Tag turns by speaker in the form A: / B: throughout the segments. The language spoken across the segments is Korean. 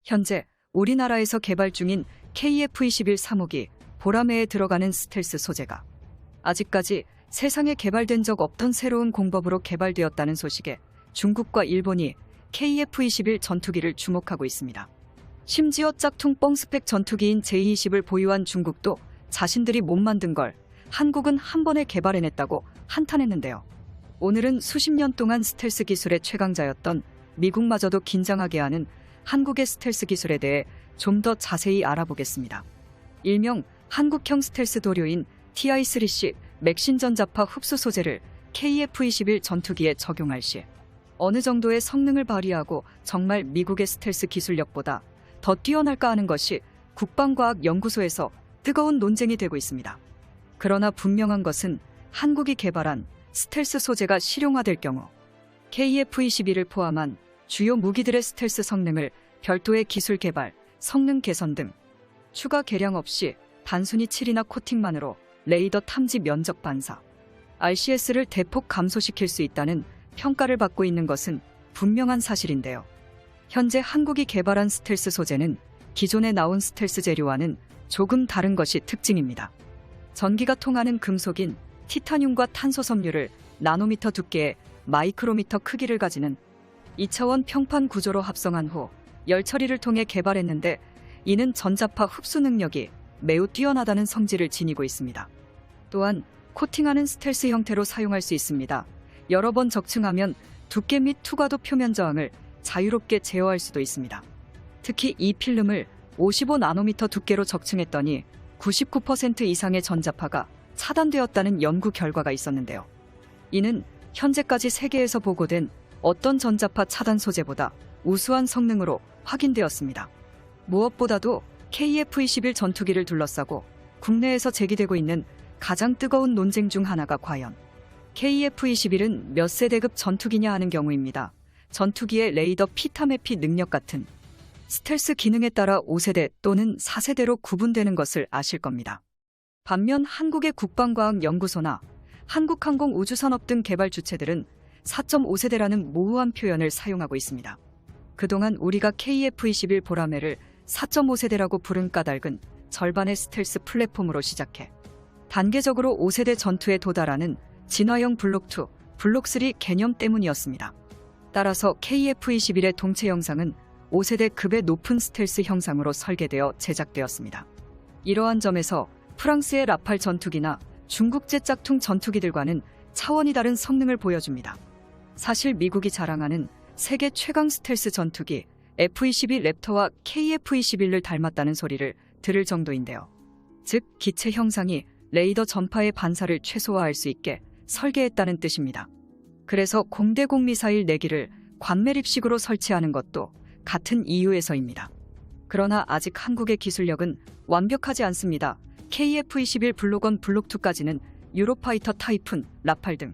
A: 현재 우리나라에서 개발 중인 KF-21 3호기 보라매에 들어가는 스텔스 소재가 아직까지 세상에 개발된 적 없던 새로운 공법으로 개발되었다는 소식에 중국과 일본이 KF-21 전투기를 주목하고 있습니다. 심지어 짝퉁 뻥스펙 전투기인 J-20을 보유한 중국도 자신들이 못 만든 걸 한국은 한 번에 개발해냈다고 한탄했는데요. 오늘은 수십 년 동안 스텔스 기술의 최강자였던 미국마저도 긴장하게 하는 한국의 스텔스 기술에 대해 좀 더 자세히 알아보겠습니다. 일명 한국형 스텔스 도료인 TI-3C 맥신 전자파 흡수 소재를 KF-21 전투기에 적용할 시 어느 정도의 성능을 발휘하고 정말 미국의 스텔스 기술력보다 더 뛰어날까 하는 것이 국방과학연구소에서 뜨거운 논쟁이 되고 있습니다. 그러나 분명한 것은 한국이 개발한 스텔스 소재가 실용화될 경우 KF-21을 포함한 주요 무기들의 스텔스 성능을 별도의 기술 개발, 성능 개선 등 추가 개량 없이 단순히 칠이나 코팅만으로 레이더 탐지 면적 반사, RCS를 대폭 감소시킬 수 있다는 평가를 받고 있는 것은 분명한 사실인데요. 현재 한국이 개발한 스텔스 소재는 기존에 나온 스텔스 재료와는 조금 다른 것이 특징입니다. 전기가 통하는 금속인 티타늄과 탄소 섬유를 나노미터 두께의 마이크로미터 크기를 가지는 2차원 평판 구조로 합성한 후 열 처리를 통해 개발했는데 이는 전자파 흡수 능력이 매우 뛰어나다는 성질을 지니고 있습니다. 또한 코팅하는 스텔스 형태로 사용할 수 있습니다. 여러 번 적층하면 두께 및 투과도 표면 저항을 자유롭게 제어할 수도 있습니다. 특히 이 필름을 55나노미터 두께로 적층했더니 99% 이상의 전자파가 차단되었다는 연구 결과가 있었는데요. 이는 현재까지 세계에서 보고된 어떤 전자파 차단 소재보다 우수한 성능으로 확인되었습니다. 무엇보다도 KF-21 전투기를 둘러싸고 국내에서 제기되고 있는 가장 뜨거운 논쟁 중 하나가 과연 KF-21은 몇 세대급 전투기냐 하는 경우입니다. 전투기의 레이더 피타메피 능력 같은 스텔스 기능에 따라 5세대 또는 4세대로 구분되는 것을 아실 겁니다. 반면 한국의 국방과학연구소나 한국항공우주산업 등 개발 주체들은 4.5세대라는 모호한 표현을 사용하고 있습니다. 그동안 우리가 KF-21 보라매를 4.5세대라고 부른 까닭은 절반의 스텔스 플랫폼으로 시작해 단계적으로 5세대 전투에 도달하는 진화형 블록2, 블록3 개념 때문이었습니다. 따라서 KF-21의 동체 형상은 5세대 급의 높은 스텔스 형상으로 설계되어 제작되었습니다. 이러한 점에서 프랑스의 라팔 전투기나 중국제 짝퉁 전투기들과는 차원이 다른 성능을 보여줍니다. 사실 미국이 자랑하는 세계 최강 스텔스 전투기 F-22 랩터와 KF-21을 닮았다는 소리를 들을 정도인데요. 즉 기체 형상이 레이더 전파의 반사를 최소화할 수 있게 설계했다는 뜻입니다. 그래서 공대공 미사일 4기를 관매립식으로 설치하는 것도 같은 이유에서입니다. 그러나 아직 한국의 기술력은 완벽하지 않습니다. KF-21 블록 1, 블록 2까지는 유로파이터 타이푼, 라팔 등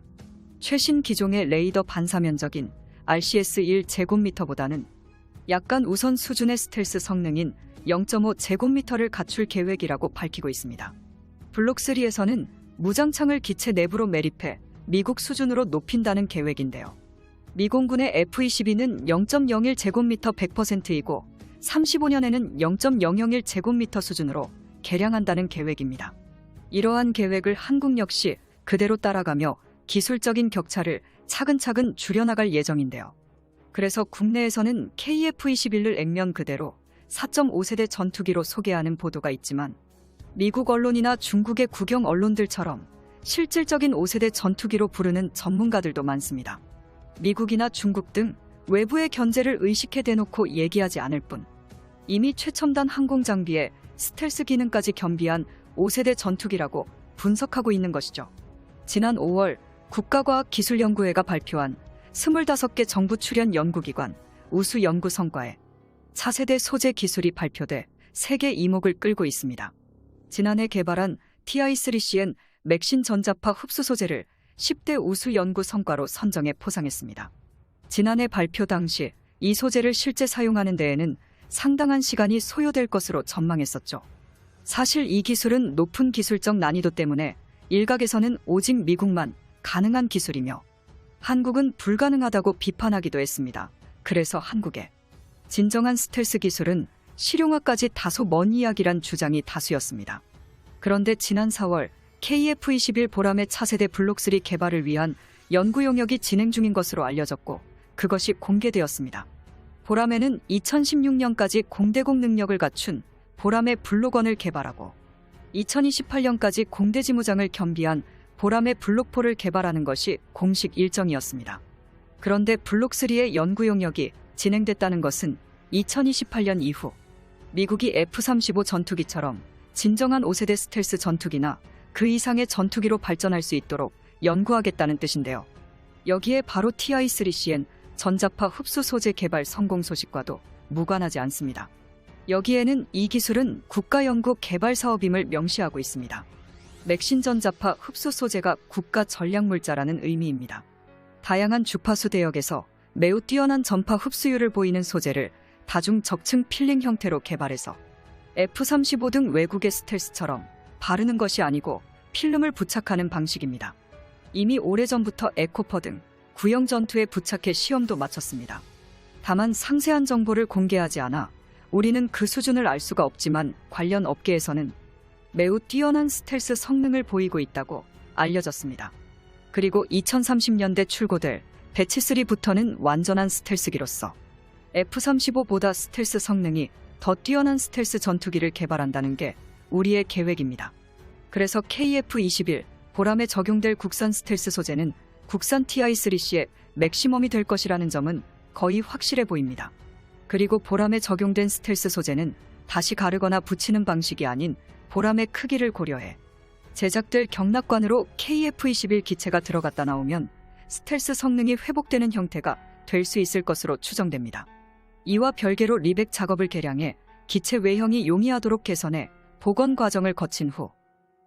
A: 최신 기종의 레이더 반사 면적인 RCS 1제곱미터보다는 약간 우선 수준의 스텔스 성능인 0.5 제곱미터를 갖출 계획이라고 밝히고 있습니다. 블록 3에서는 무장창을 기체 내부로 매립해 미국 수준으로 높인다는 계획인데요. 미공군의 F-22는 0.01 제곱미터 100%이고 35년에는 0.001 제곱미터 수준으로 개량한다는 계획입니다. 이러한 계획을 한국 역시 그대로 따라가며 기술적인 격차를 차근차근 줄여나갈 예정인데요. 그래서 국내에서는 KF-21을 액면 그대로 4.5세대 전투기로 소개하는 보도가 있지만 미국 언론이나 중국의 국영 언론들처럼 실질적인 5세대 전투기로 부르는 전문가들도 많습니다. 미국이나 중국 등 외부의 견제를 의식해 대놓고 얘기하지 않을 뿐 이미 최첨단 항공 장비에 스텔스 기능까지 겸비한 5세대 전투기라고 분석하고 있는 것이죠. 지난 5월 국가과학기술연구회가 발표한 25개 정부 출연 연구기관 우수 연구 성과에 차세대 소재 기술이 발표돼 세계 이목을 끌고 있습니다. 지난해 개발한 TI-3CN 맥신 전자파 흡수 소재를 10대 우수 연구 성과로 선정해 포상했습니다. 지난해 발표 당시 이 소재를 실제 사용하는 데에는 상당한 시간이 소요될 것으로 전망했었죠. 사실 이 기술은 높은 기술적 난이도 때문에 일각에서는 오직 미국만 가능한 기술이며 한국은 불가능하다고 비판하기도 했습니다. 그래서 한국에 진정한 스텔스 기술은 실용화까지 다소 먼 이야기란 주장이 다수였습니다. 그런데 지난 4월 KF-21 보람의 차세대 블록3 개발을 위한 연구 용역이 진행 중인 것으로 알려졌고 그것이 공개되었습니다. 보람에는 2016년까지 공대공 능력을 갖춘 보람의 블록1을 개발하고 2028년까지 공대지무장을 겸비한 보람의 블록4를 개발하는 것이 공식 일정이었습니다. 그런데 블록3의 연구 용역이 진행됐다는 것은 2028년 이후 미국이 F-35 전투기처럼 진정한 5세대 스텔스 전투기나 그 이상의 전투기로 발전할 수 있도록 연구하겠다는 뜻인데요. 여기에 바로 TI-3CN 전자파 흡수 소재 개발 성공 소식과도 무관하지 않습니다. 여기에는 이 기술은 국가연구 개발 사업임을 명시하고 있습니다. 맥신 전자파 흡수 소재가 국가 전략물자라는 의미입니다. 다양한 주파수 대역에서 매우 뛰어난 전파 흡수율을 보이는 소재를 다중 적층 필링 형태로 개발해서 F-35 등 외국의 스텔스처럼 바르는 것이 아니고 필름을 부착하는 방식입니다. 이미 오래전부터 에코퍼 등 구형 전투에 부착해 시험도 마쳤습니다. 다만 상세한 정보를 공개하지 않아 우리는 그 수준을 알 수가 없지만 관련 업계에서는 매우 뛰어난 스텔스 성능을 보이고 있다고 알려졌습니다. 그리고 2030년대 출고될 배치3부터는 완전한 스텔스기로서 F-35보다 스텔스 성능이 더 뛰어난 스텔스 전투기를 개발한다는 게 우리의 계획입니다. 그래서 KF-21 보람에 적용될 국산 스텔스 소재는 국산 TI-3C의 맥시멈이 될 것이라는 점은 거의 확실해 보입니다. 그리고 보람에 적용된 스텔스 소재는 다시 가르거나 붙이는 방식이 아닌 보람의 크기를 고려해 제작될 경납관으로 KF-21 기체가 들어갔다 나오면 스텔스 성능이 회복되는 형태가 될 수 있을 것으로 추정됩니다. 이와 별개로 리백 작업을 개량해 기체 외형이 용이하도록 개선해 복원 과정을 거친 후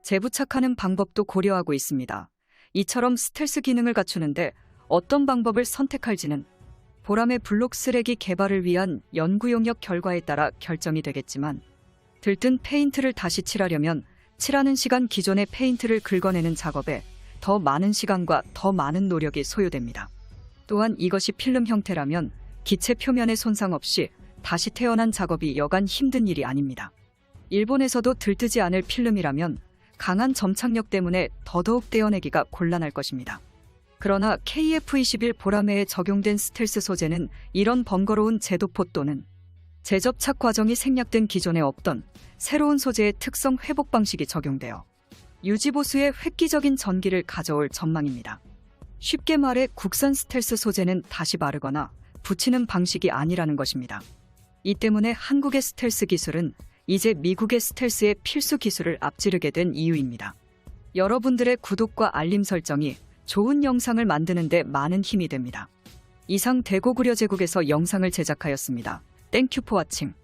A: 재부착하는 방법도 고려하고 있습니다. 이처럼 스텔스 기능을 갖추는데 어떤 방법을 선택할지는 보람의 블록 쓰레기 개발을 위한 연구 용역 결과에 따라 결정이 되겠지만 들뜬 페인트를 다시 칠하려면 칠하는 시간 기존의 페인트를 긁어내는 작업에 더 많은 시간과 더 많은 노력이 소요됩니다. 또한 이것이 필름 형태라면 기체 표면에 손상 없이 다시 태어난 작업이 여간 힘든 일이 아닙니다. 일본에서도 들뜨지 않을 필름이라면 강한 점착력 때문에 더더욱 떼어내기가 곤란할 것입니다. 그러나 KF-21 보람에에 적용된 스텔스 소재는 이런 번거로운 재도포 또는 재접착 과정이 생략된 기존에 없던 새로운 소재의 특성 회복 방식이 적용되어 유지보수의 획기적인 전기를 가져올 전망입니다. 쉽게 말해 국산 스텔스 소재는 다시 바르거나 붙이는 방식이 아니라는 것입니다. 이 때문에 한국의 스텔스 기술은 이제 미국의 스텔스의 필수 기술을 앞지르게 된 이유입니다. 여러분들의 구독과 알림 설정이 좋은 영상을 만드는 데 많은 힘이 됩니다. 이상 대고구려 제국에서 영상을 제작하였습니다. 땡큐 포 와칭.